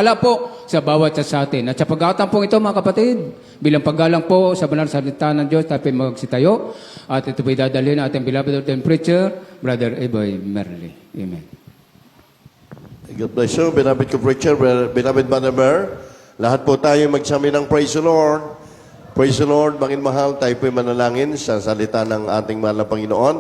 Wala po sa bawat isa sa atin. At sa pag-aatang po ito, mga kapatid, bilang paggalang po sa banal salita ng Diyos, tayo magsitayo. At ito po'y dadalhin ating beloved and preacher, Brother Eboy Merli. Amen. God bless you, beloved co-preacher, beloved Brother Mer. Lahat po tayo magsami ng praise the Lord. Praise the Lord, bangin mahal, tayo po'y manalangin sa salita ng ating mahal na Panginoon.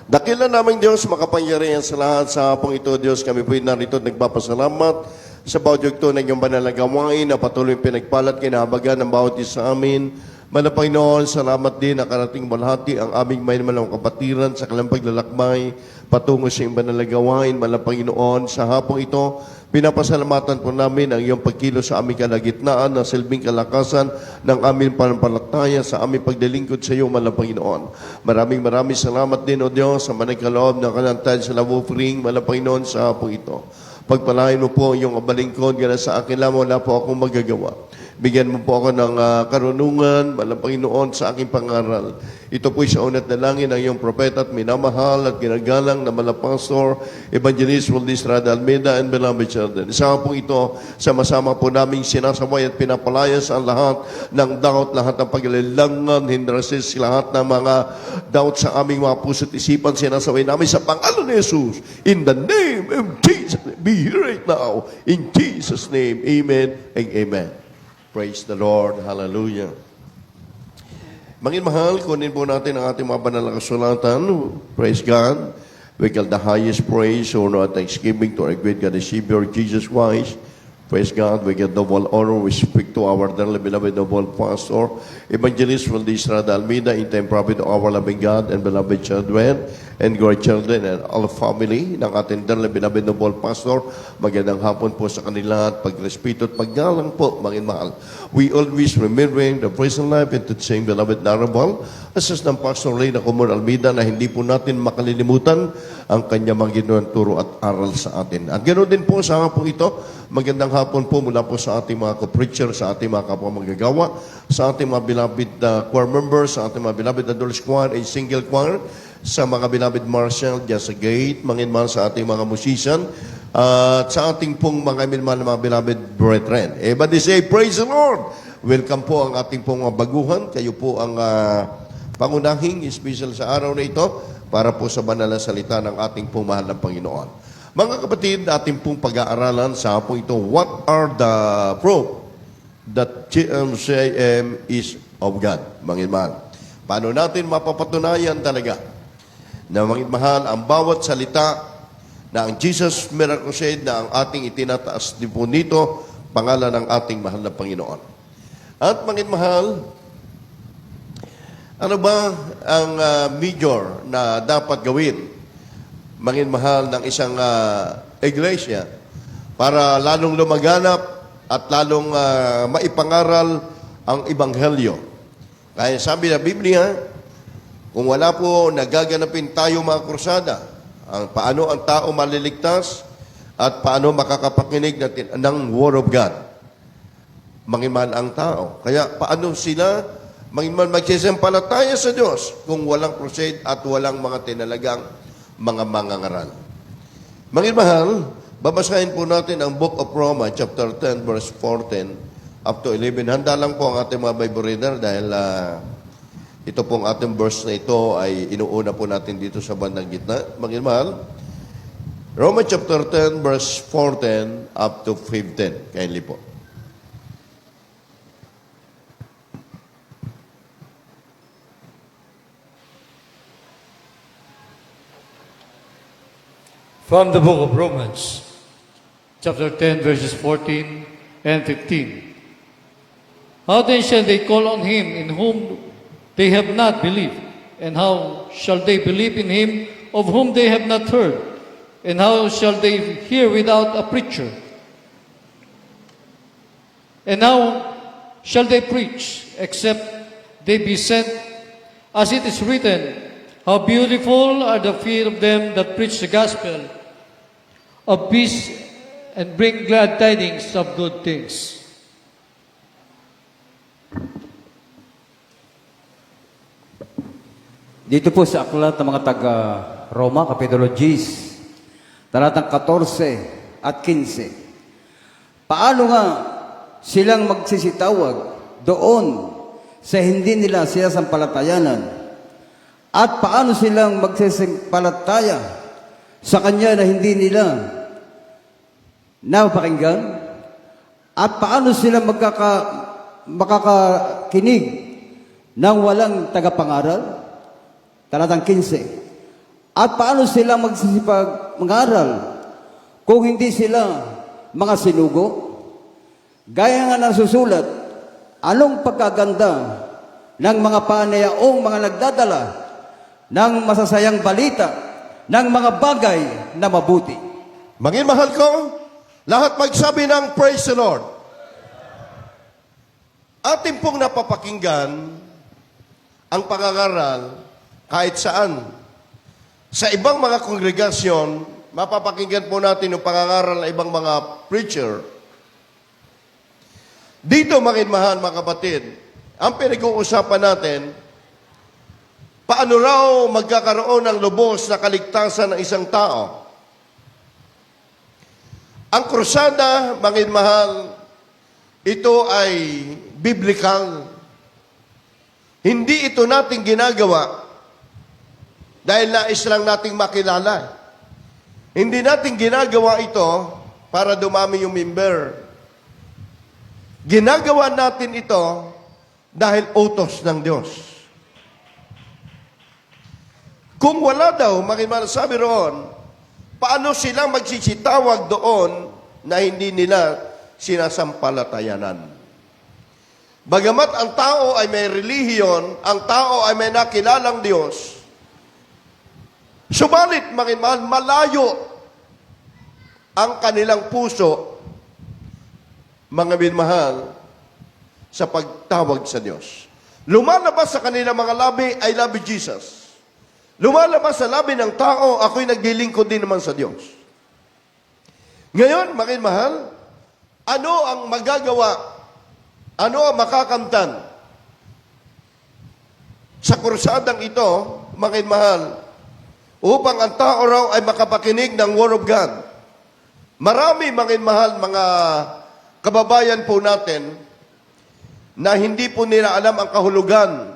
Dakila namin Diyos, makapangyarihan sa lahat sa hapong ito, Diyos, kami po'y narito at nagpapasalamat sa bawat yugto ng iyong banal na gawain na patuloy pinagpalat kinahabagan ng bawat isa sa amin. Mana Panginoon, salamat din na karating malhati ang aming may malang kapatiran sa kanilang paglalakbay patungo sa iyong banal na gawain. Mana Panginoon, sa hapong ito, pinapasalamatan po namin ang iyong pagkilo sa aming kalagitnaan na silbing kalakasan ng aming panampalataya sa aming pagdalingkod sa iyo, Mana Panginoon. Maraming salamat din, O Diyos, sa managkaloob ng kanantay sa love offering, Mana Panginoon, sa hapong ito. Pagpalain mo po yung abalingkod, gana sa akin lang, wala po akong magagawa. Bigyan mo po ako ng karunungan, Malang Panginoon, sa aking pangaral. Ito po'y sa unat na langin ng iyong propeta at minamahal at ginagalang na Malang Pastor, Evangelist Waldis Rada Almeida and beloved children. Isa po ito, sama-sama po naming sinasaway at pinapalayas ang lahat ng doubt, lahat ng paglilangan, hindrances, lahat ng mga doubt sa aming mga puso't isipan, sinasaway namin sa pangalan ni Jesus. In the name of Jesus, be here right now. In Jesus' name, amen and amen. Praise the Lord. Hallelujah. Mangin mahal, kunin po natin ang ating mga banal na kasulatan. Praise God. We give the highest praise, honor, and thanksgiving to our great God, the Savior, Jesus Christ. Praise God. We give double honor. We speak to our dearly beloved noble pastor, Evangelist Valdis Rada Almeida, in time prophet of our loving God and beloved children and grandchildren and all family ng ating dearly beloved noble pastor. Magandang hapon po sa kanila at pagrespeto at paggalang po, mangin mahal. We always remembering the present life and to sing beloved honorable asas ng Pastor Reyna Comor Almeida na hindi po natin makalilimutan ang kanyang mga ginoong turo at aral sa atin. At ganoon din po sa hapon ito, magandang hapon po mula po sa ating mga co-preacher, sa ating mga kapwa magagawa, sa ating mga beloved choir members, sa ating mga beloved adults choir, a single choir, sa mga beloved Marshall, just a gate, manginman sa ating mga musician, at sa ating pong mga minman mga beloved brethren. Everybody say, praise the Lord! Welcome po ang ating pong mga baguhan. Kayo po ang pangunahing, special sa araw na ito, para po sa banal na salita ng ating pong mahal na Panginoon. Mga kapatid, ating pong pag-aaralan sa hapong ito, what are the proof that GMCM is of God? Manginman. Paano natin mapapatunayan talaga na manginmahal ang bawat salita na ang Jesus Miracle Crusade na ang ating itinataas din po nito, pangalan ng ating mahal na Panginoon. At manginmahal, ano ba ang major na dapat gawin, manginmahal ng isang iglesia para lalong lumaganap at lalong maipangaral ang Ebanghelyo? Kaya sabi na Biblia, kung wala po nagaganapin tayo mga krusada, paano ang tao maliligtas at paano makakapakinig ng Word of God? Manginman ang tao. Kaya paano sila manginman magsisampalataya sa Diyos kung walang crusade at walang mga tinalagang mga mangangaral? Manginmahal, babasahin po natin ang Book of Romans, chapter 10, verse 14 up to 11. Handa lang po ang ating mga Bible reader dahil ito pong ating verse na ito ay inuuna po natin dito sa bandang gitna. Manginmahal, Romans chapter 10, verse 14 up to 15. Kindly po. From the book of Romans, chapter 10, verses 14 and 15. How then shall they call on him in whom they have not believed? And how shall they believe in him of whom they have not heard? And how shall they hear without a preacher? And how shall they preach except they be sent? As it is written, how beautiful are the feet of them that preach the gospel of peace and bring glad tidings of good things. Dito po sa aklat ng mga taga-Roma, Kapitulo 10, talatang 14 at 15. Paano nga silang magsisitawag doon sa hindi nila sinasampalatayanan? At paano silang magsisampalataya sa Kanya na hindi nila napakinggan? At paano sila makakakinig ng walang tagapangaral? Talatang 15. At paano sila magsisipag-mangaral kung hindi sila mga sinugo? Gaya nga nasusulat, anong pagkaganda ng mga panayaong mga nagdadala ng masasayang balita ng mga bagay na mabuti? Mahal ko, lahat magsabi ng praise the Lord. Atin pong napapakinggan ang pangangaral kahit saan. Sa ibang mga kongregasyon, mapapakinggan po natin yung pangangaral ng ibang mga preacher. Dito, mahal mga kapatid, ang pinag-uusapan natin, paano raw magkakaroon ng lubos na kaligtasan ng isang tao? Ang krusada, mahal, ito ay biblical. Hindi ito nating ginagawa dahil nais lang nating makilala. Hindi natin ginagawa ito para dumami yung member. Ginagawa natin ito dahil utos ng Diyos. Kung wala daw, sabi roon, paano silang magsisitawag doon na hindi nila sinasampalatayanan? Bagamat ang tao ay may relihiyon, ang tao ay may nakilalang Diyos, subalit, malayo ang kanilang puso, mga minmahal, sa pagtawag sa Diyos. Lumalabas sa kanilang mga labi, I love you, Jesus. Lumalabas sa labi ng tao, ako'y naglilingkod din naman sa Diyos. Ngayon, mga minmahal, ano ang magagawa? Ano ang makakamtan? Sa kursadang ito, mga minmahal, upang ang tao raw ay makapakinig ng Word of God. Marami, mga minmahal, mga kababayan po natin na hindi po nila alam ang kahulugan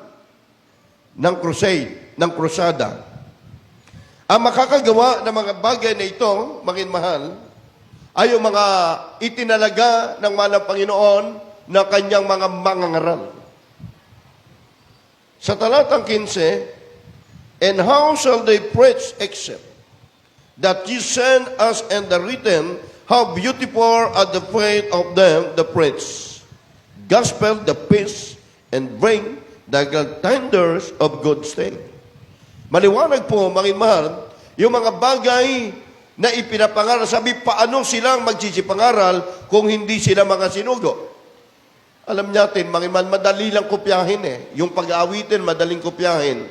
ng crusade, ng krusada. Ang makakagawa ng mga bagay na ito, mga minmahal, ay yung mga itinalaga ng mahal ng Panginoon na kanyang mga mangangaral. Sa talatang 15, and how shall they preach except that ye send us and the written, how beautiful are the faith of them that preach gospel, the peace, and bring the tenders of good stay. Maliwanag po, mga mahal, yung mga bagay na ipinapangaral. Sabi, paano silang magsisipangaral kung hindi sila mga sinugo? Alam natin, mga mahal, madali lang kopyahin eh. Yung pag-aawitin, madaling kopyahin.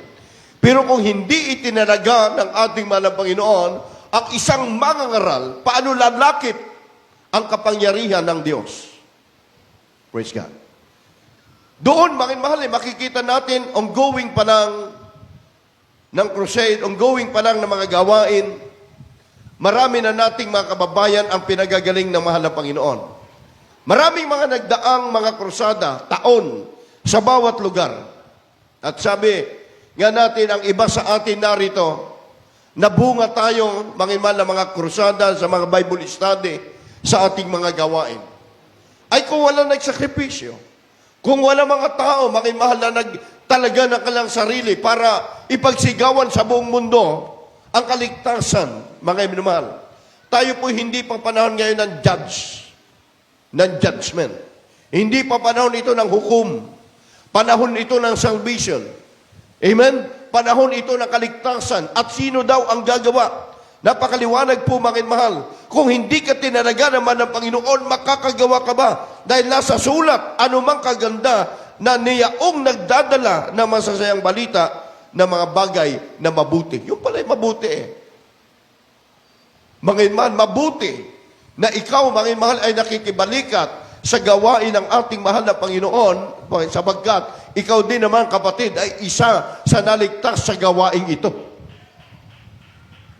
Pero kung hindi itinalaga ng ating mahal na Panginoon, ang isang mangangaral, paano lalakip ang kapangyarihan ng Diyos? Praise God. Doon, mga mahal, makikita natin ongoing pa ng crusade, ongoing pa lang ng mga gawain. Marami na nating mga kababayan ang pinagagaling ng mahal na Panginoon. Maraming mga nagdaang mga krusada, taon, sa bawat lugar. At sabi nga natin, ang iba sa atin narito, nabunga tayong mga mga krusada sa mga Bible study sa ating mga gawain. Ay kung wala nagsakripisyo, kung wala mga tao, mahal na talaga ng kanilang sarili para ipagsigawan sa buong mundo ang kaligtasan, mga minamahal. Tayo po hindi pa panahon ngayon ng judgment. Hindi pa panahon ito ng hukom. Panahon ito ng salvation. Amen? Panahon ito ng kaligtasan. At sino daw ang gagawa? Napakaliwanag po, mga mahal. Kung hindi ka tinalaga naman ng Panginoon, makakagawa ka ba? Dahil nasa sulat, anumang kaganda na niyaong nagdadala ng masasayang balita na mga bagay na mabuti. Yung pala'y mabuti eh. Mga mahal, mabuti na ikaw, mga mahal, ay nakikibalikat sa gawain ng ating mahal na Panginoon, sapagkat ikaw din naman, kapatid, ay isa sa naligtas sa gawain ito.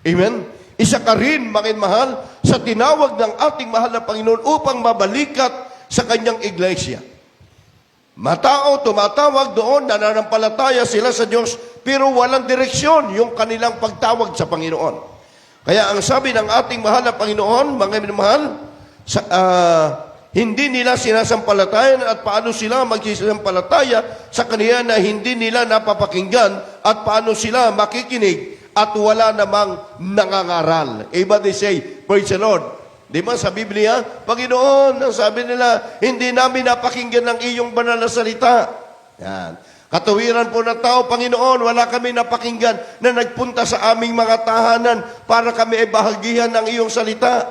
Amen? Isa ka rin, mga mahal, sa tinawag ng ating mahal na Panginoon upang mabalikat sa kanyang iglesia. Matao, tumatawag doon, nananampalataya sila sa Diyos, pero walang direksyon yung kanilang pagtawag sa Panginoon. Kaya ang sabi ng ating mahal na Panginoon, mga minamahal, hindi nila sinasampalatayan at paano sila magsisampalataya sa kanila na hindi nila napapakinggan at paano sila makikinig at wala namang nangangaral. Iba they say, praise the Lord. Di ba sa Biblia, Panginoon, ang sabi nila, hindi namin napakinggan ng iyong banal na salita. Yan. Katuwiran po na tao, Panginoon, wala kami napakinggan na nagpunta sa aming mga tahanan para kami ay bahagihan ng iyong salita.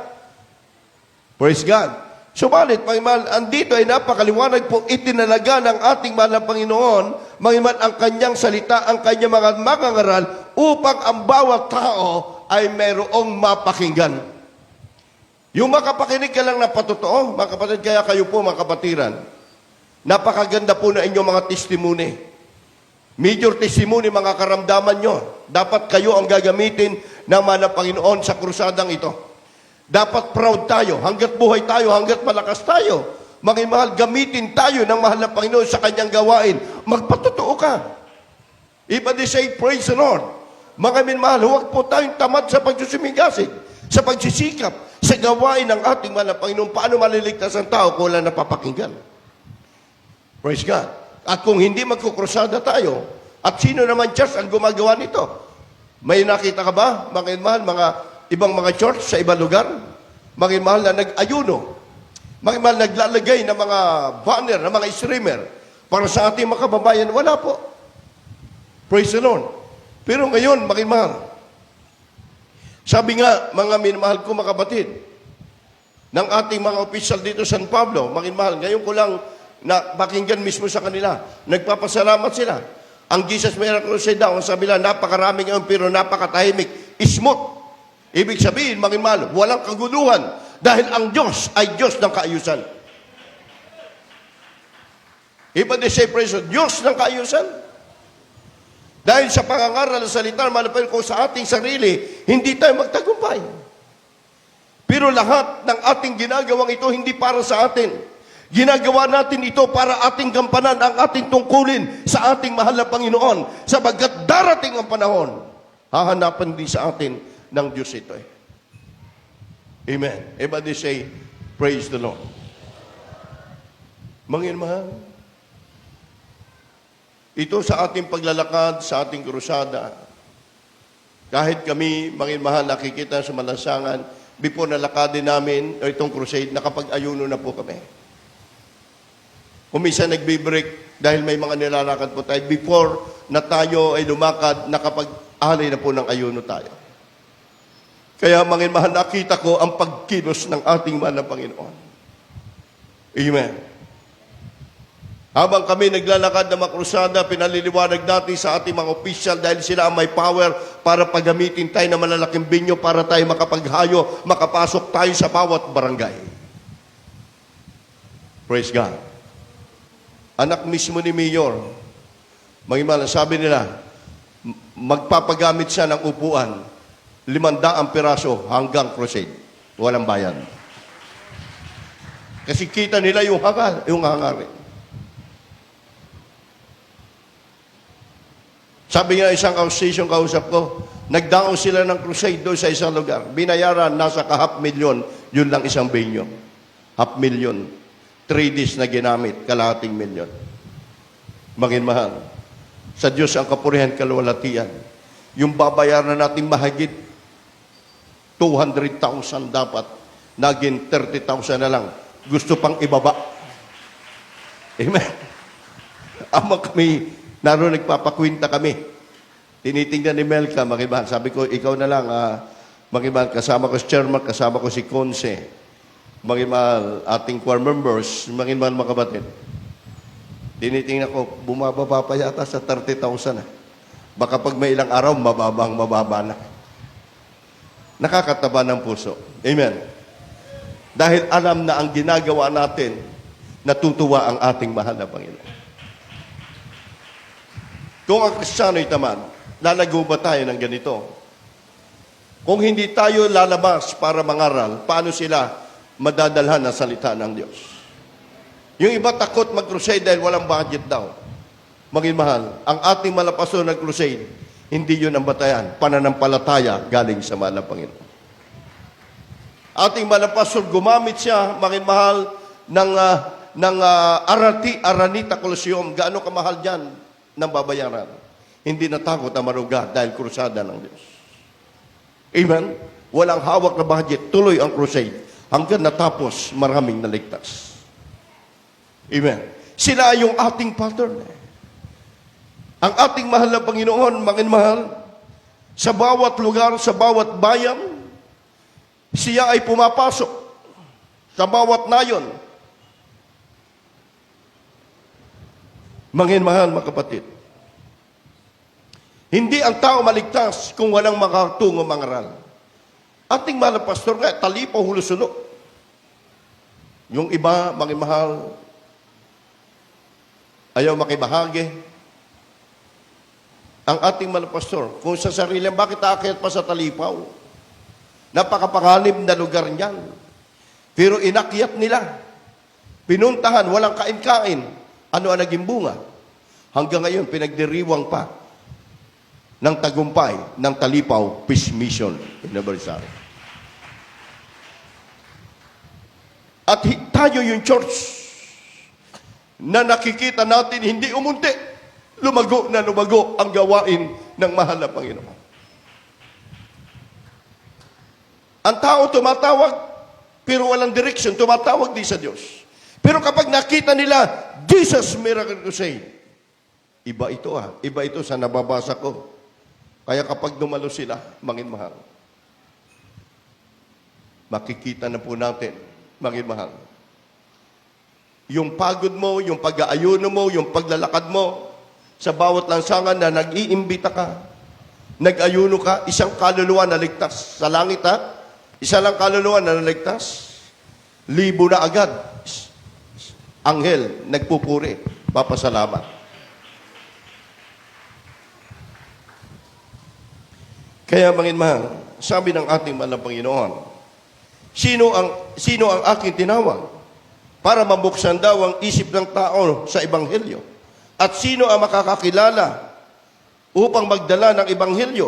Praise God. Subalit, Panginoon, andito ay napakaliwanag po itinalaga ng ating mahal na Panginoon, Panginoon, ang kanyang salita, ang kanyang mga mangangaral, upang ang bawat tao ay mayroong mapakinggan. Yung makapakinig ka lang na patotoo, mga kapatid, kaya kayo po, mga kapatiran, napakaganda po na inyong mga testimony. Major testimony, mga karamdaman nyo. Dapat kayo ang gagamitin ng mahal na Panginoon sa krusadang ito. Dapat proud tayo, hanggat buhay tayo, hanggat malakas tayo. Mga mahal, gamitin tayo ng mahal na Panginoon sa kanyang gawain. Magpatotoo ka. Iba di say, praise the Lord. Mga minmahal, huwag po tayong tamad sa pagsusumigasig, sa pagsisikap, sa gawain ng ating mahal na Panginoon. Paano maliligtas ang tao kung wala napapakinggan? Praise God. At kung hindi magkukrusada tayo, at sino naman church ang gumagawa nito? May nakita ka ba, mga minmahal, mga ibang mga church sa ibang lugar, mga mahal na nag-ayuno, mga mahal naglalagay ng mga banner, ng mga streamer, para sa ating mga kababayan, wala po. Praise the Lord. Pero ngayon, mga mahal, sabi nga, mga minamahal ko mga kapatid, ng ating mga opisyal dito sa San Pablo, mga mahal, ngayon ko lang napakinggan mismo sa kanila, nagpapasalamat sila. Ang Jesus Miracle Crusade daw, sabi nila, napakarami ngayon pero napakatahimik, smooth. Ibig sabihin, mga mahal, walang kaguluhan dahil ang Diyos ay Diyos ng kaayusan. Iba di say praise God, Diyos ng kaayusan. Dahil sa pangangaral ng salita, malapit ko sa ating sarili, hindi tayo magtagumpay. Pero lahat ng ating ginagawang ito, hindi para sa atin. Ginagawa natin ito para ating gampanan ang ating tungkulin sa ating mahal na Panginoon. Sapagkat darating ang panahon, hahanapan din sa atin ng Diyos ito. Amen. Everybody say, praise the Lord. Mga mahal, ito sa ating paglalakad, sa ating krusada, kahit kami, mga mahal, nakikita sa malansangan, before nalakadin namin itong crusade, nakapag-ayuno na po kami. Kumisa nagbe-break dahil may mga nilalakad po tayo. Before na tayo ay lumakad, nakapag-alay na po ng ayuno tayo. Kaya, mga mahal, nakita ko ang pagkilos ng ating mahal na Panginoon. Amen. Habang kami naglalakad na makrusada, pinaliliwanag natin sa ating mga opisyal dahil sila ang may power para paggamitin tayo ng malalaking binyo para tayo makapaghayo, makapasok tayo sa bawat barangay. Praise God. Anak mismo ni Mayor, mga mahal, sabi nila, magpapagamit siya ng upuan, 500 piraso hanggang crusade. Walang bayan. Kasi kita nila yung hangarin. Sabi nga isang association kausap ko, nagdaong sila ng crusade doon sa isang lugar. Binayaran, nasa ka-500,000. Yun lang isang benyo. 500,000. 3 days na ginamit, kalahating milyon. Mangin mahal. Sa Diyos ang kapurihan, kalwalatian. Yung babayaran natin mahigit 200,000 dapat, naging 30,000 na lang. Gusto pang ibaba. Amen. Ama kami, naroon nagpapakwinta kami. Tinitingnan ni Melka, Makibahal. Sabi ko, ikaw na lang, Makibahal, kasama ko si Chairman, kasama ko si Conse. Makibahal, ating choir members, Makibahal mga kapatid. Tinitingnan ko, bumababa pa yata sa 30,000 na. Baka pag may ilang araw, mababa na. Nakakataba ng puso. Amen. Dahil alam na ang ginagawa natin, natutuwa ang ating mahal na Panginoon. Kung ang Kristiyano'y tamad, lalago ba tayo ng ganito? Kung hindi tayo lalabas para mangaral, paano sila madadalhan ng salita ng Diyos? Yung iba takot mag-crusade dahil walang budget daw. Maging mahal, ang ating malapaso nag-crusade, hindi yun ang batayan. Pananampalataya galing sa mahal na Panginoon. Ating malapaso, gumamit siya, maging mahal, ng Aranita Coliseum. Gaano kamahal dyan ng babayaran? Hindi natakot ang maruga dahil krusada ng Diyos. Amen? Walang hawak na budget. Tuloy ang crusade. Hanggang natapos, maraming naligtas. Amen? Sila ay yung ating pattern. Ang ating mahal na Panginoon, mangin mahal, sa bawat lugar, sa bawat bayan, siya ay pumapasok sa bawat nayon. Mangin mahal, mga kapatid. Hindi ang tao maligtas kung walang makatungo mangaral. Ating mahal na pastor nga, talipaw hulusuno. Yung iba, mangin mahal, ayaw makibahagi. Ang ating mahal na pastor, kung sa sarili, bakit aakyat pa sa talipaw? Napakapanganib na lugar niyan. Pero inakyat nila. Pinuntahan, walang kain-kain. Ano ang naging bunga? Hanggang ngayon, pinagdiriwang pa ng tagumpay ng Talipaw Peace Mission Anniversary. At tayo yung church na nakikita natin hindi umunti. Lumago na lumago ang gawain ng mahal na Panginoon. Ang tao tumatawag, pero walang direction, tumatawag din sa Diyos. Pero kapag nakita nila, Jesus Miracle Crusade, iba ito iba ito sa nababasa ko. Kaya kapag dumalo sila, mangin mahal, makikita na po natin, mangin mahal, yung pagod mo, yung pag-aayuno mo, yung paglalakad mo, sa bawat lansangan na nag-iimbita ka, nag-ayuno ka, isang kaluluwa na ligtas. Sa langit isa lang kaluluwa na naligtas, 1,000 na agad. Anghel, nagpupuri, papasalamat. Kaya mangin mahal, sabi ng ating mahal na Panginoon, sino ang aking tinawag para mabuksan daw ang isip ng tao sa Ebanghelyo? At sino ang makakakilala upang magdala ng Ebanghelyo?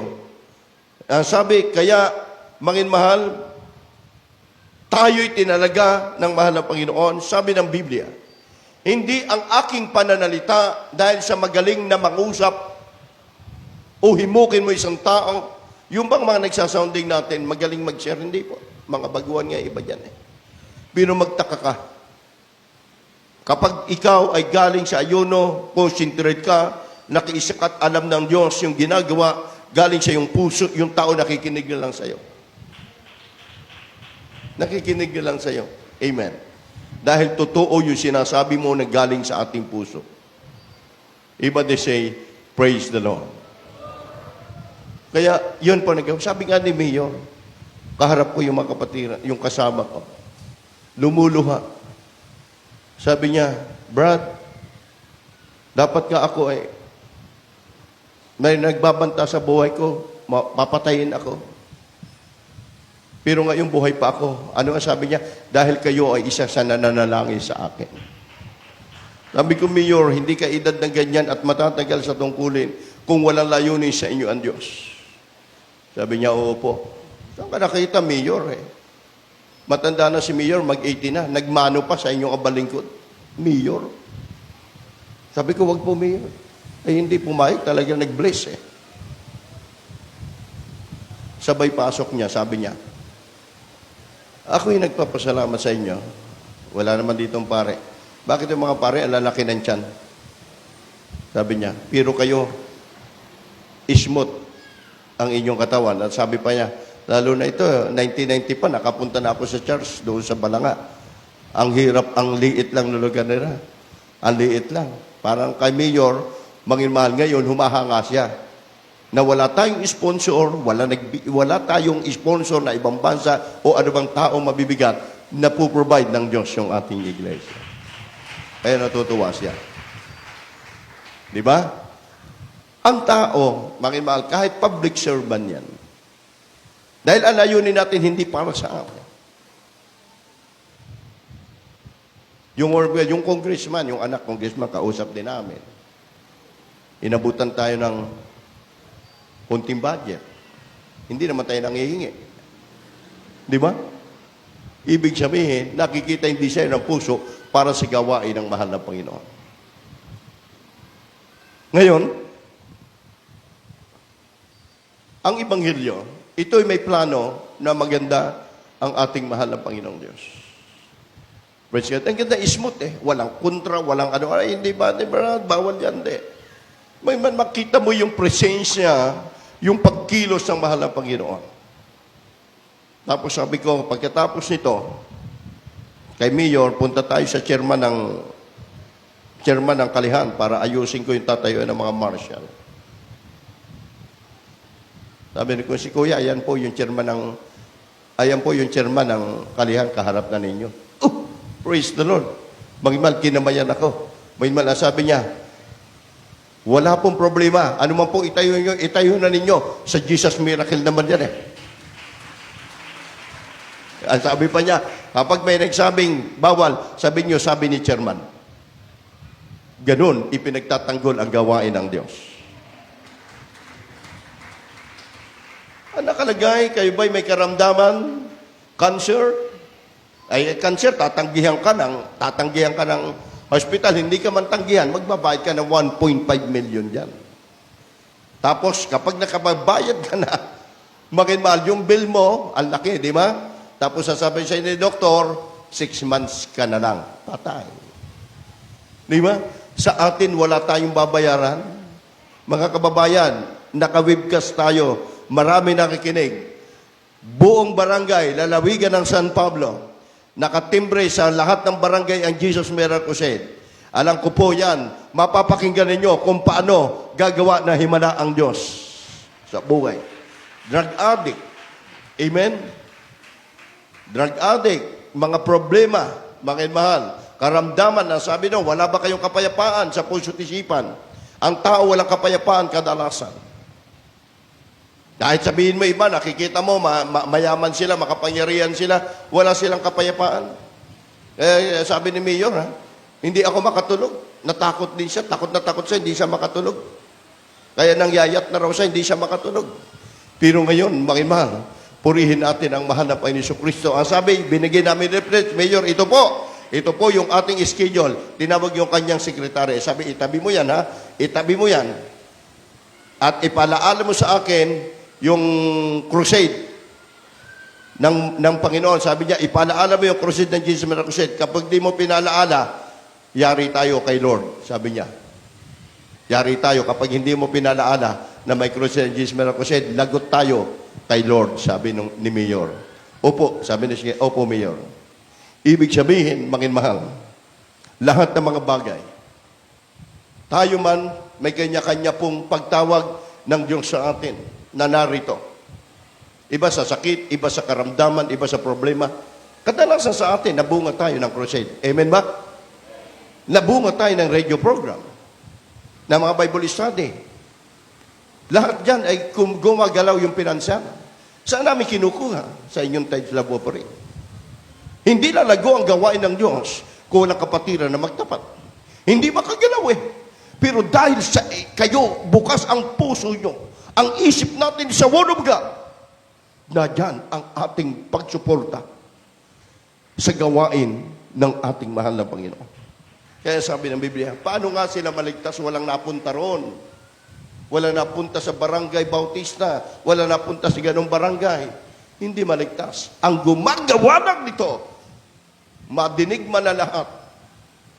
Sabi, kaya mangin mahal, tayo'y tinalaga ng mahal na Panginoon. Sabi ng Biblia, hindi ang aking pananalita dahil sa magaling na mangusap o himukin mo isang tao. Yung bang mga nagsasounding natin, magaling mag-share? Hindi po. Mga baguhan nga iba dyan Pero magtaka ka. Kapag ikaw ay galing sa ayuno, concentrate ka, nakiisa ka at alam ng Diyos yung ginagawa, galing sa iyong puso, yung tao nakikinig na lang sa iyo. Nakikinig na lang sa iyo. Amen. Dahil totoo yung sinasabi mo na galing sa ating puso. Iba they say, praise the Lord. Kaya, yun po nagawa. Sabi nga ni Mayor, kaharap ko yung mga kapatira, yung kasama ko. Lumuluha. Sabi niya, Brad, dapat nga ako may nagbabanta sa buhay ko, papatayin ako. Pero ngayon buhay pa ako. Ano ang sabi niya? Dahil kayo ay isa sa nananalangin sa akin. Sabi ko, Mayor, hindi ka edad ng ganyan at matatagal sa tungkulin kung walang layunin sa inyo ang Diyos. Sabi niya, oo po. Saan ka nakita, Mayor? Matanda na si Mayor, mag-80 na. Nagmano pa sa inyong kabalingkod. Mayor. Sabi ko, wag po, Mayor. Hindi pumayag. Talaga nag-bless Sabay pasok niya, sabi niya, ako'y nagpapasalamat sa inyo. Wala naman ditong pare. Bakit yung mga pare, ang lalaki ng tiyan? Sabi niya, pero kayo, smooth ang inyong katawan. At sabi pa niya, lalo na ito, 1990 pa, nakapunta na ako sa church doon sa Balanga. Ang hirap, ang liit lang na lugar nila. Ang liit lang. Parang kay Mayor, mangin mahal ngayon, humahanga siya. Na wala tayong sponsor, wala tayong sponsor na ibang bansa o ano bang taong mabibigat na po-provide ng Diyos yung ating iglesia. Kaya natutuwa siya. Di ba? Ang tao, mangin mahal, kahit public servant yan, Dahil ang layunin natin hindi para sa atin. Yung congressman, yung anak congressman, kausap din namin. Inabutan tayo ng kunting budget. Hindi naman tayo nangihingi. Di ba? Ibig sabihin, nakikita hindi siya ng puso para sa gawain ng mahal na Panginoon. Ngayon, ang Ibanghilyo, ito'y may plano na maganda ang ating mahal na Panginoong Diyos. Praise God. Ang ganda, smooth eh. Walang kontra, walang ano. Ay, hindi ba? Bawal yan, di. May makita mo yung presensya, yung pagkilos ng mahal na Panginoon. Tapos sabi ko, pagkatapos nito, kay Mayor, punta tayo sa chairman ng Kalihan para ayusin ko yung tatayuan ng mga marshal. Sabi ko, si Kuya, ayan po yung chairman ng Kalihan, kaharap na ninyo. Oh, praise the Lord. Magimal, kinamayan ako. Magimal, sabi niya, wala pong problema. Ano man po itayo na ninyo. Sa Jesus Miracle naman yan eh. Ang sabi pa niya, kapag may nagsabing bawal, sabi niyo, sabi ni chairman. Ganun, ipinagtatanggol ang gawain ng Diyos. Ang nakalagay, kayo ba'y may karamdaman? Cancer? Ay, cancer, tatanggihan ka ng hospital, hindi ka man tanggihan, magbabayad ka ng 1.5 million dyan. Tapos, kapag nakababayad ka na, mahal yung bill mo, ang laki, di ba? Tapos sasabihin sa'yo ni doktor, 6 months ka na lang. Patay. Di ba? Sa atin, wala tayong babayaran. Mga kababayan, naka-webcast tayo, marami nakikinig. Buong barangay, lalawigan ng San Pablo, nakatimbre sa lahat ng barangay ang Jesus Miracle Crusade. Alam ko po yan, mapapakinggan ninyo kung paano gagawa na himala ang Diyos sa buhay. Drug addict. Amen? Drug addict, mga problema, mga mahal, karamdaman na sabi nyo, wala ba kayong kapayapaan sa puso't isipan? Ang tao walang kapayapaan kadalasan. Kahit sabihin mo iba, nakikita mo, mayaman sila, makapangyarihan sila, wala silang kapayapaan. Sabi ni Mayor, hindi ako makatulog. Natakot din siya, takot na takot siya, hindi siya makatulog. Kaya nangyayat na raw siya, hindi siya makatulog. Pero ngayon, mahal, purihin natin ang mahal na Panginoon Kristo. Ang sabi, binigyan namin reference, Mayor, ito po yung ating schedule. Tinawag yung kanyang sekretary. Sabi, itabi mo yan, ha? Itabi mo yan. At ipalaala mo sa akin yung crusade ng Panginoon. Sabi niya, ipalaala mo yung crusade ng Jesus Miracle Crusade. Kapag di mo pinalaala, yari tayo kay Lord. Sabi niya. Yari tayo. Kapag hindi mo pinalaala na may crusade ng Jesus Miracle Crusade, lagot tayo kay Lord, sabi ni Mayor. Opo, sabi ni sige, opo, Mayor. Ibig sabihin, mahal, lahat ng mga bagay, tayo man, may kanya-kanya pong pagtawag ng Diyos sa atin na narito. Iba sa sakit, iba sa karamdaman, iba sa problema. Kadalasan sa atin, nabunga tayo ng crusade. Amen ba? Nabunga tayo ng radio program, ng mga Bible study. Lahat dyan ay gumagalaw yung pinansyal. Saan namin kinukuha? Sa inyong tithes love offering. Hindi lalago ang gawain ng Diyos kung walang kapatiran na magtapat. Hindi makagalaw eh. Pero dahil sa kayo, bukas ang puso nyo, ang isip natin sa Word of God, na dyan ang ating pagsuporta sa gawain ng ating mahal na Panginoon. Kaya sabi ng Biblia, paano nga sila maligtas walang napunta roon? Wala napunta sa barangay Bautista, wala napunta sa ganong barangay. Hindi maligtas. Ang gumagawa ng nito, madinig man na lahat,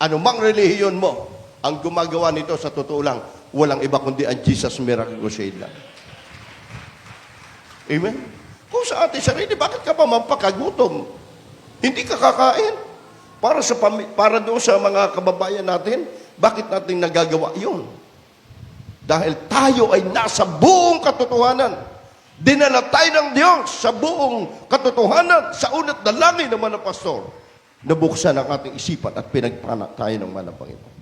anumang relihiyon mo, ang gumagawa nito sa totoo lang, walang iba kundi ang Jesus Miracle Crusade lang. Amen? Kung sa ating sarili, bakit ka pa mapakagutom? Hindi ka kakain. Para doon sa mga kababayan natin, bakit natin nagagawa yun? Dahil tayo ay nasa buong katotohanan. Dinala tayo ng Diyos sa buong katotohanan, sa unat dalangin ng mga pastor, nabuksan ang ating isipan at pinagpana tayo ng mga Panginoon.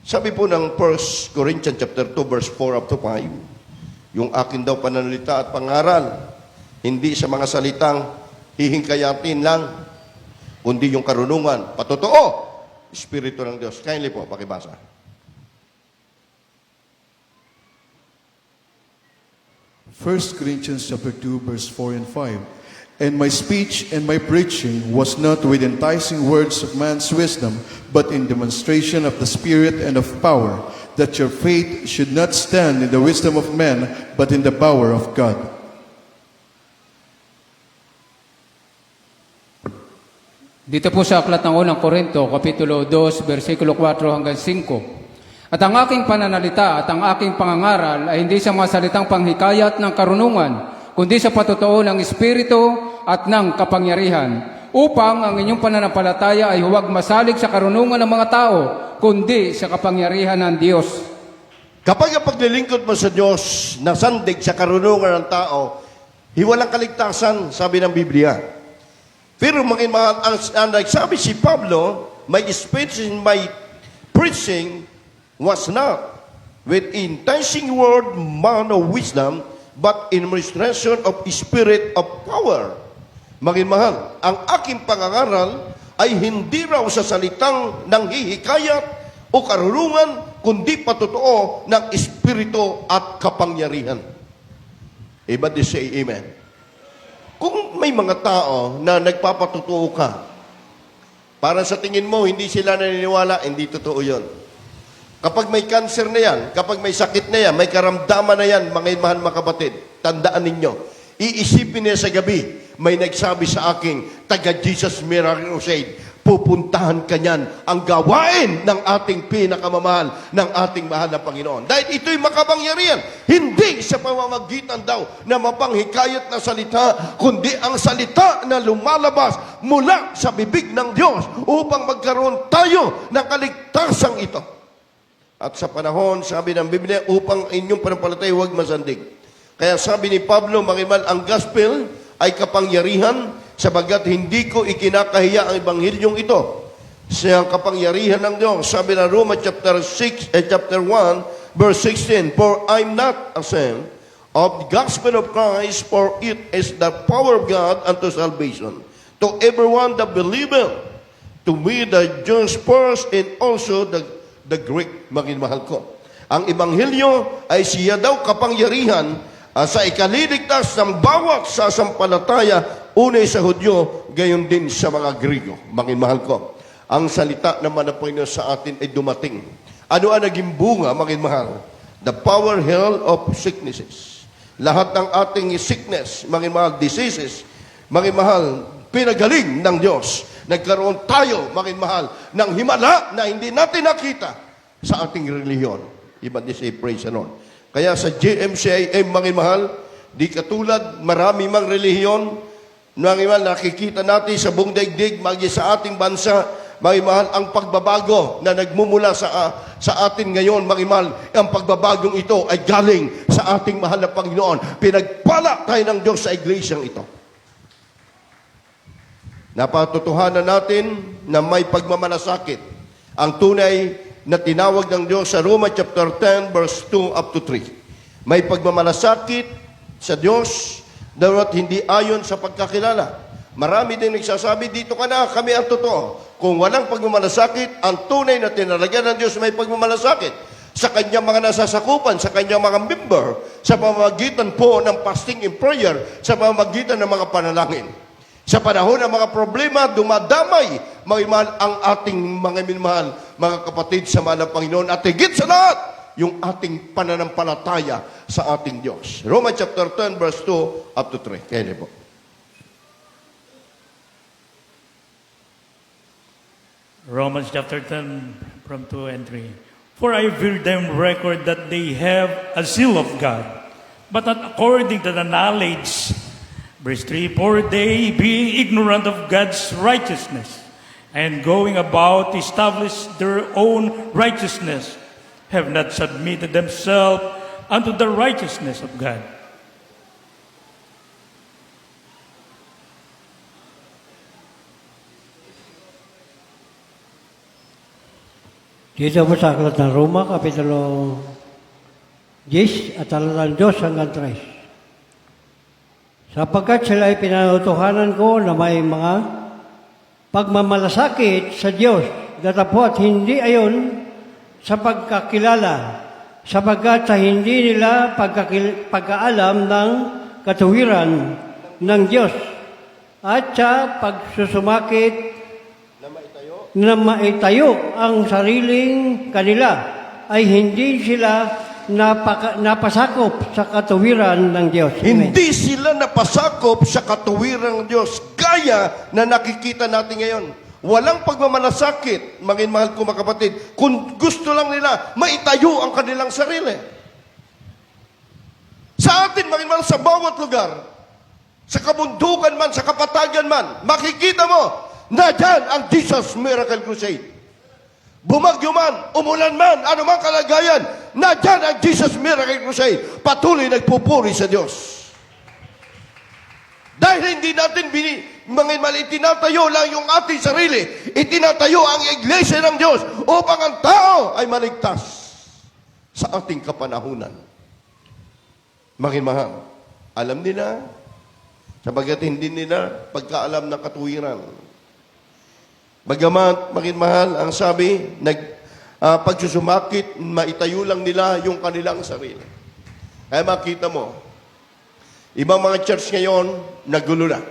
Sabi po ng 1 Corinthians chapter 2, verse 4 up to 5, yung akin daw pananalita at pangaral, hindi sa mga salitang hihingkayatin lang, kundi yung karunungan, patotoo, Espiritu ng Diyos. Kindly po, pakibasa. First Corinthians chapter 2, verse 4 and 5. And my speech and my preaching was not with enticing words of man's wisdom, but in demonstration of the Spirit and of power, that your faith should not stand in the wisdom of men, but in the power of God. Dito po sa Aklat ng Unang Korinto, Kapitulo 2, versikulo 4 hanggang 5. At ang aking pananalita at ang aking pangangaral ay hindi sa mga salitang panghikayat ng karunungan, kundi sa patotoo ng Espiritu at ng kapangyarihan, upang ang inyong pananampalataya ay huwag masalig sa karunungan ng mga tao, kundi sa kapangyarihan ng Diyos. Kapag ang paglilingkod mo sa Diyos, nasandig sa karunungan ng tao, hiwalang kaligtasan, sabi ng Biblia. Pero ang nagsabi si Pablo, my speech and my preaching was not with enticing word, man of wisdom, but in demonstration of spirit of power. Mahal, ang aking pangangaral ay hindi raw sa salitang nanghihikayat o karunungan, kundi patotoo ng espiritu at kapangyarihan. Everybody say amen. Kung may mga tao na nagpapatotoo ka, para sa tingin mo, hindi sila naniniwala, hindi totoo yun. Kapag may cancer na yan, kapag may sakit na yan, may karamdaman na yan, mga mahal mga kapatid, tandaan ninyo, iisipin niya sa gabi, may nagsabi sa aking, taga Jesus Miracle Crusade, pupuntahan ka niyan ang gawain ng ating pinakamamahal, ng ating mahal na Panginoon. Dahil ito'y makapangyarihan, hindi sa pamamagitan daw na mapanghikayat na salita, kundi ang salita na lumalabas mula sa bibig ng Diyos upang magkaroon tayo ng kaligtasang ito. At sa panahon, sabi ng Biblia, upang inyong panampalataya huwag masandig. Kaya sabi ni Pablo, makimal, ang gospel ay kapangyarihan, sabagat hindi ko ikinakahiya ang ebanghilyong ito. Sa kapangyarihan ng Diyos, sabi ng Roma chapter 1, verse 16, for I'm not ashamed of the gospel of Christ, for it is the power of God unto salvation, to everyone that believeth, to me the Jews first, and also the Greek. Mahal ko. Ang ebanghelyo ay siya daw kapangyarihan sa ikaliligtas ng bawat sasampalataya, unay sa Hudyo, gayon din sa mga Grigo. Mahal ko. Ang salita naman ng Panginoon sa atin ay dumating. Ano ang naging bunga, mahal? The power hell of sicknesses. Lahat ng ating sickness, mahal, diseases, mahal, pinagaling ng Diyos. Nagkaroon tayo, mahal, ng himala na hindi natin nakita sa ating relihiyon. Iba di say praise the Lord. Kaya sa GMCIM, mahal, di katulad marami mang relihiyon, mahal, nakikita natin sa buong daigdig, magi sa ating bansa, mahal, ang pagbabago na nagmumula sa atin ngayon, mahal, ang pagbabagong ito ay galing sa ating mahal na Panginoon. Pinagpala tayo ng Diyos sa iglesyang ito. Napatutuhanan natin na may pagmamalasakit. Ang tunay na tinawag ng Diyos sa Roma chapter 10, verse 2 up to 3. May pagmamalasakit sa Diyos, dapat hindi ayon sa pagkakilala. Marami din nagsasabi, dito ka na, kami ang totoo. Kung walang pagmamalasakit, ang tunay na tinalagyan ng Diyos may pagmamalasakit sa kanyang mga nasasakupan, sa kanyang mga member, sa pamamagitan po ng fasting and prayer, sa pamamagitan ng mga panalangin. Sa panahon ng mga problema, dumadamay, mahal, ang ating mga minmahal, mga kapatid sa mahal ng Panginoon, at higit sa lahat, yung ating pananampalataya sa ating Diyos. Romans chapter 10, verse 2 up to 3. Kaya po. Romans chapter 10, from 2 and 3. For I bear them record that they have a zeal of God, but not according to the knowledge. Verse 3, for they, being ignorant of God's righteousness, and going about to establish their own righteousness, have not submitted themselves unto the righteousness of God. Dito po sa Aklat ng Roma, Kapitulo 10 at talatang 2 hanggang 3. Sapagkat sila ay pinanutuhanan ko na may mga pagmamalasakit sa Diyos, datapwat hindi ayon sa pagkakilala, sapagkat sa hindi nila pagkaalam ng katuwiran ng Diyos, at sa pagsusumakit na maitayo ang sariling kanila, ay hindi sila napasakop sa katuwiran ng Diyos. Amen. Hindi sila napasakop sa katuwirang Diyos, gaya na nakikita natin ngayon. Walang pagmamalasakit, mga mahal ko mga kapatid, kung gusto lang nila maitayo ang kanilang sarili. Sa atin, mga mahal, sa bawat lugar, sa kabundukan man, sa kapatagan man, makikita mo na dyan ang Jesus Miracle Crusade. Bumagyo man, umulan man, anumang kalagayan, na dyan ang Jesus Miracle Crusade. Patuloy nagpupuri sa Diyos. Dahil hindi natin itinatayo lang yung ating sarili, itinatayo ang iglesia ng Diyos upang ang tao ay maligtas sa ating kapanahunan. Mahal, alam nila, sabagat hindi nila pagkaalam ng katuwiran. Bagamat, mahal, ang sabi, pagsusumakit, maitayo lang nila yung kanilang sarili. Kaya makita mo, ibang mga church ngayon, nagulo na.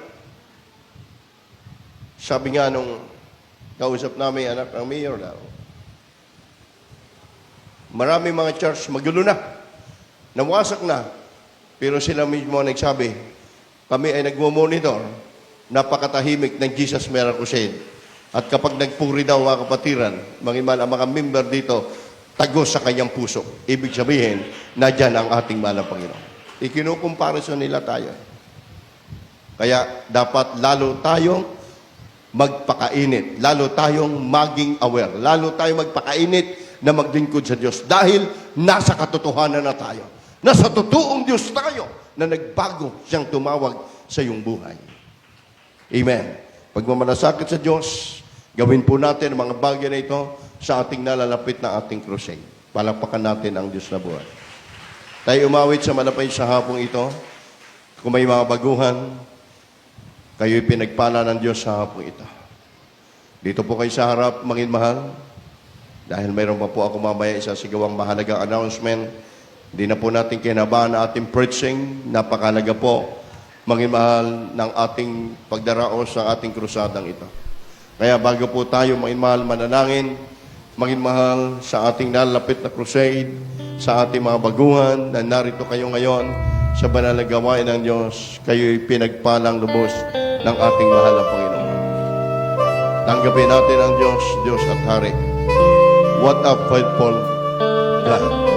Sabi nga nung kausap namin anak ng mayor daw, marami mga church magulo na. Nawasak na. Pero sila mismo nagsabi, kami ay nagmo-monitor, napakatahimik ng Jesus Miracle Crusade. At kapag nagpuri daw mga kapatiran, ang mga member dito, tagos sa kanyang puso. Ibig sabihin, na dyan ang ating mahal na Panginoon. Ikinukomparison nila tayo. Kaya dapat lalo tayong magpakainit. Lalo tayong maging aware. Lalo tayong magpakainit na maglingkod sa Diyos. Dahil nasa katotohanan na tayo. Nasa totoong Diyos tayo na nagbago siyang tumawag sa iyong buhay. Amen. Pagmamalasakit sa Diyos, gawin po natin ang mga bagay na ito sa ating nalalapit na ating crusade. Palakpakan natin ang Diyos na buhay. Tayo umawit sa malapay sa hapong ito. Kung may mga baguhan, kayo'y pinagpala ng Diyos sa hapong ito. Dito po kayo sa harap, mga mahal. Dahil mayroon pa po ako mamaya isasigawang mahalagang announcement. Hindi na po natin kinabahan ang ating preaching. Napakalaga po, mga mahal, ng ating pagdaraos sa ating krusadang ito. Kaya bago po tayo, mga mahal, manalangin, mga mahal, sa ating nalalapit na crusade, sa ating mga baguhan, na narito kayo ngayon sa banal na gawain ng Diyos, kayo'y pinagpalang lubos ng ating mahal na Panginoon. Tanggapin natin ang Diyos, Diyos at Hari. What a faithful God.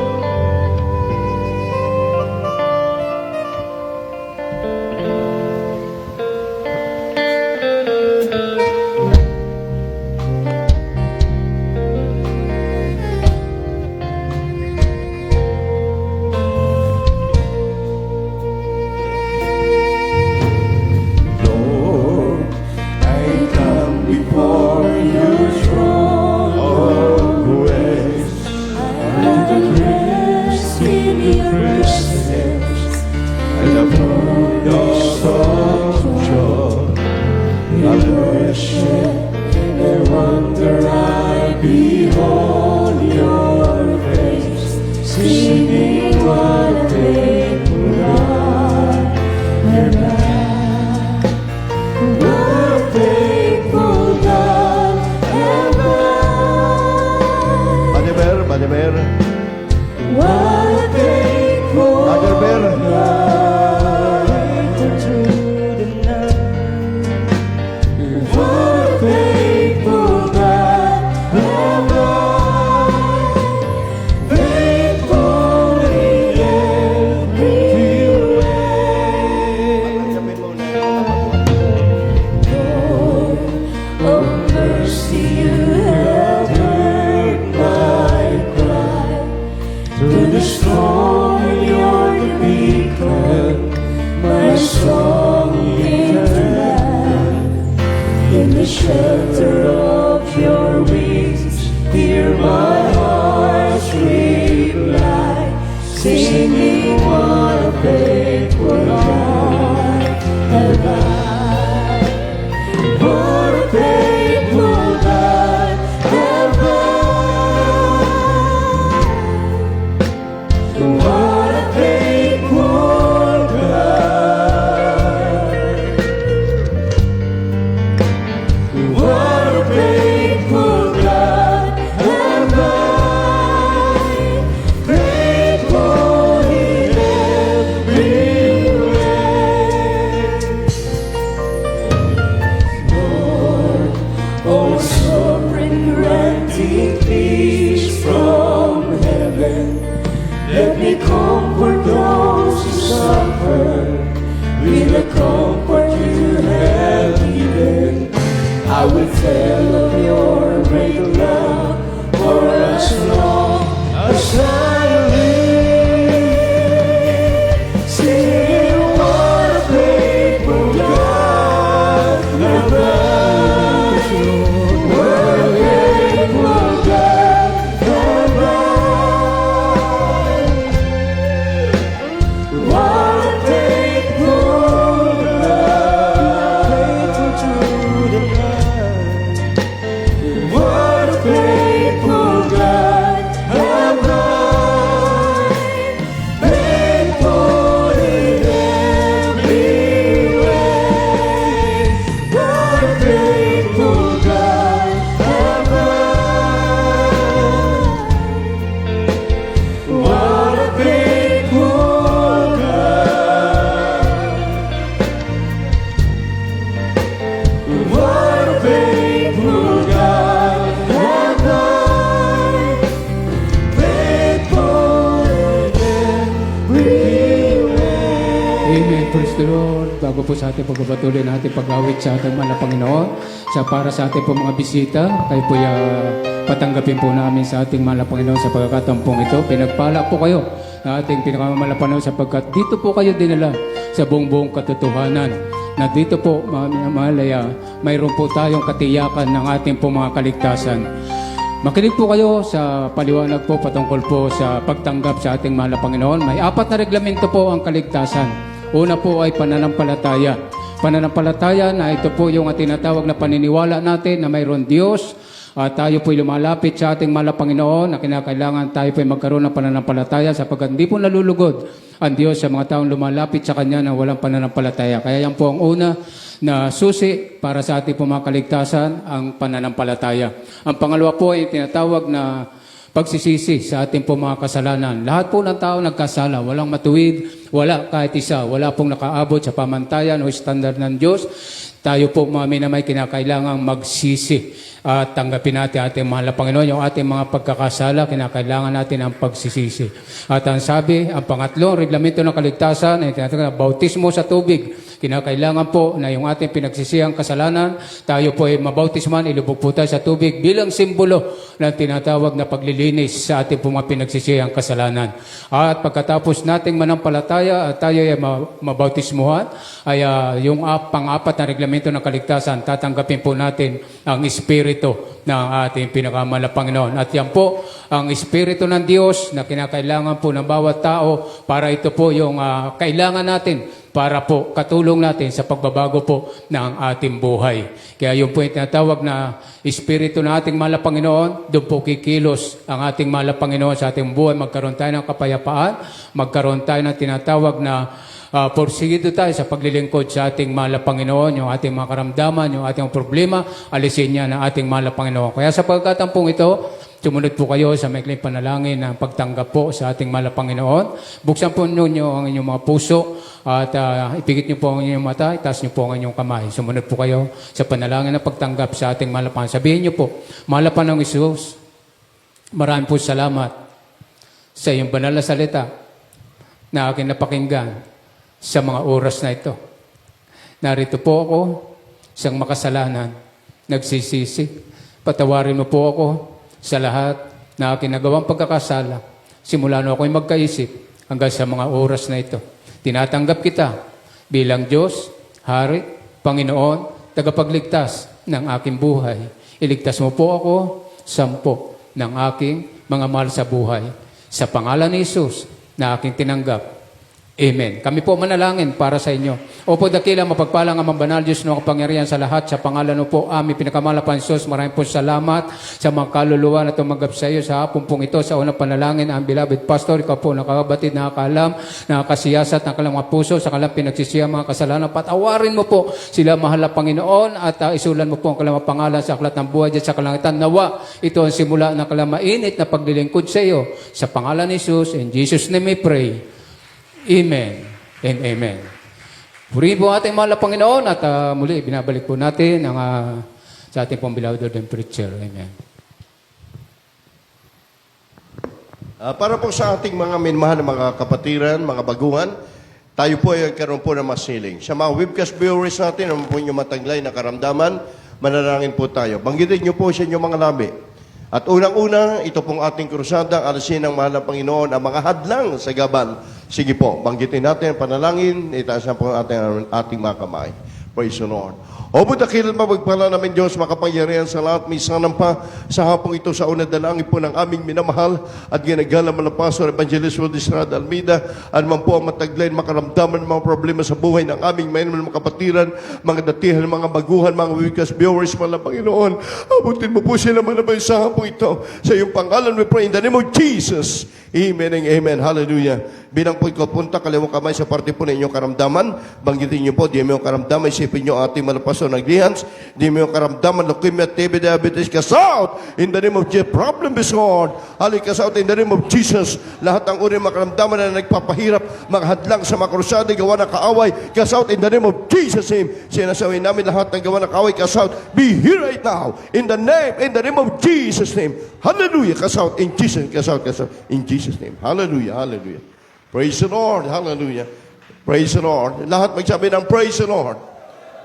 singing what a faithful God have I. What a faithful God have I. What a faithful God. What a faithful God have I. Faithful in every way. Lord, oh sovereign, granting peace from heaven, let me comfort those who suffer with the comfort you have given. I will tell of your great love for as long as I live. Sing what a faithful God have I. What a faithful God have I. What a faithful God, faithful to the end. What a faithful God have I. Faithful in every way. What a faithful God have I. What a faithful God. What a faithful God have I. Faithful in every way. Amen. Praise the Lord. Bago po sa ating pagpapatuloy na ating pag-awit sa ating mahal na Panginoon, sa para sa ating po mga bisita, kayo po patanggapin po namin sa ating mahal na Panginoon sa pagkakataon pong ito. Pinagpala po kayo na ating pinakamahal na Panginoon sapagkat dito po kayo dinala sa buong katotohanan. Na dito po, mga minamahal, mayroon po tayong katiyakan ng ating po mga kaligtasan. Makinig po kayo sa paliwanag po patungkol po sa pagtanggap sa ating mahal na Panginoon. May 4 na reglamento po ang kaligtasan. Una po ay pananampalataya. Pananampalataya na ito po yung tinatawag na paniniwala natin na mayroon Diyos. Tayo po'y lumalapit sa ating mahal na Panginoon na kinakailangan tayo po'y magkaroon ng pananampalataya sapagkat hindi po nalulugod ang Diyos sa mga taong lumalapit sa Kanya na walang pananampalataya. Kaya yan po ang una na susi para sa ating po mga kaligtasan, ang pananampalataya. Ang pangalawa po ay tinatawag na pagsisisi sa ating po mga kasalanan. Lahat po ng tao nagkasala, walang matuwid, wala kahit isa, wala pong nakaabot sa pamantayan o standard ng Diyos. Tayo po mga minamay kinakailangang magsisi at tanggapin natin ating mahal na Panginoon. Yung ating mga pagkakasala, kinakailangan natin ang pagsisisi. At ang sabi, ang pangatlong reglamento ng kaligtasan ay tinatawag na bautismo sa tubig. Kinakailangan po na yung ating pinagsisiyang kasalanan, tayo po ay mabautisman, ilubog po tayo sa tubig bilang simbolo ng tinatawag na paglilinis sa ating po mga pinagsisiyang kasalanan. At pagkatapos nating manampalataya at tayo ay mabautismuhan, ay yung pang-apat na reglamento ng kaligtasan, tatanggapin po natin ang Espiritu ng ating pinakamahal na Panginoon. At yan po ang Espiritu ng Diyos na kinakailangan po ng bawat tao para ito po yung kailangan natin para po katulong natin sa pagbabago po ng ating buhay. Kaya yung po yung tinatawag na Espiritu ng ating mahal na Panginoon, doon po kikilos ang ating mahal na Panginoon sa ating buhay. Magkaroon tayo ng kapayapaan, magkaroon tayo ng tinatawag na porsigido tayo sa paglilingkod sa ating mahal na Panginoon, yung ating mga karamdaman, yung ating problema, alisin niya ng ating mahal na Panginoon. Kaya sa pagkatampong ito, sumunod po kayo sa maikling panalangin ng pagtanggap po sa ating mahal na Panginoon. Buksan po ninyo ang inyong mga puso at ipigit niyo po ang inyong mata, itaas niyo po ang inyong kamay. Sumunod po kayo sa panalangin ng pagtanggap sa ating mahal na Panginoon. Sabihin niyo po, mahal na Panginoong Hesus, maraming po salamat sa iyong banal na salita na aking napakinggan sa mga oras na ito. Narito po ako, isang makasalanan, nagsisisi. Patawarin mo po ako sa lahat na aking nagawang pagkakasala. Simula na ako'y magkaisip hanggang sa mga oras na ito. Tinatanggap kita bilang Diyos, Hari, Panginoon, tagapagligtas ng aking buhay. Iligtas mo po ako, sampo ng aking mga mahal sa buhay. Sa pangalan ni Jesus, na aking tinanggap. Amen. Kami po manalangin para sa inyo. Opo, dakila, mapagpalang amang banal Diyos ng kapangyarihan sa lahat. Sa pangalan mo po, aming pinakamalapan Diyos. Maraming po salamat sa mga kaluluwa na tumanggap sa iyo sa hapon pong ito. Sa unang panalangin, ang beloved pastor, ikaw po nakabatid, nakakaalam, nakakasiyasat ng kalang mga puso, sa kalang pinagsisiya mga kasalanan. Patawarin mo po sila, mahal na Panginoon, at isulan mo po ang kalang mga pangalan sa aklat ng buhay at sa kalangitan. Nawa, ito ang simula ng kalang mainit na paglilingkod sa iyo. Sa pangalan ni Jesus, in Jesus' name we pray. Amen and amen. Purihin po ating mahal na Panginoon at muli binabalik po natin ang sa ating pong beloved and preacher. Amen. Para po sa ating mga minmahal na mga kapatiran, mga baguhan, tayo po ay karoon po ng masiling. Sa mga webcast viewers natin, naman po inyong mataglay na karamdaman, manalangin po tayo. Banggitin niyo po sa inyong mga labi. At unang-una, ito pong ating krusada, alisin ng mahal na Panginoon, ang mga hadlang sa gaban. Sige po, banggitin natin, panalangin, itaas na po ang ating mga kamay. Praise the Lord. O budakil mapagpala namin Diyos, makapangyarihan sa lahat, may sanang pa sa hapong ito sa una dalangin po ng aming minamahal at ginagala ng Pastor Evangelist Rod Estrada Almeida, at man po ang mataglayin, makaramdaman ng mga problema sa buhay ng aming mga kapatiran, mga datihan, mga baguhan, mga wikas viewers, mga Panginoon. Abutin mo po sila manabay sa hapong ito. Sa iyong pangalan we pray in the name of Jesus. Amen and amen. Hallelujah. Bilang po ikaw punta, kaliwang kamay sa parte po ng inyong karamdaman. Banggitin niyo po, di mo yung karamdaman, isipin niyo ating malapaso ng glihans, di mo yung karamdaman, leukemia, TB, diabetes, cast out in the name of Jesus. Problem is God. Halik cast out in the name of Jesus. Lahat ng uri makaramdaman na nagpapahirap, maghadlang sa mga krusada, gawa ng kaaway, cast out in the name of Jesus name. Sinasawin namin lahat ng gawa ng kaaway, cast out. Be here right now in the name of Jesus name. Hallelujah. Cast out in Jesus, cast out in Jesus name. Hallelujah, hallelujah. Praise the Lord, hallelujah. Praise the Lord. Lahat magsabi ng praise the Lord.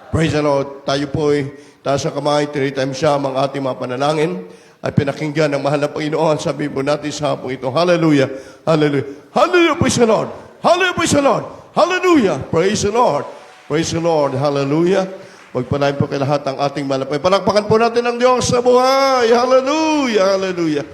Praise the Lord. Tayo po ay taas sa kamay, 3 times siya ang ating mga panalangin ay pinakinggan ng mahal na Panginoon. Sabi po natin sa hapong ito, hallelujah, hallelujah. Hallelujah, praise the Lord. Hallelujah, praise the Lord. Hallelujah, praise the Lord. Praise the Lord, hallelujah. Magpalain po kay lahat ang ating malapay. Palakpakan po natin ang Diyos sa buhay. Hallelujah, hallelujah.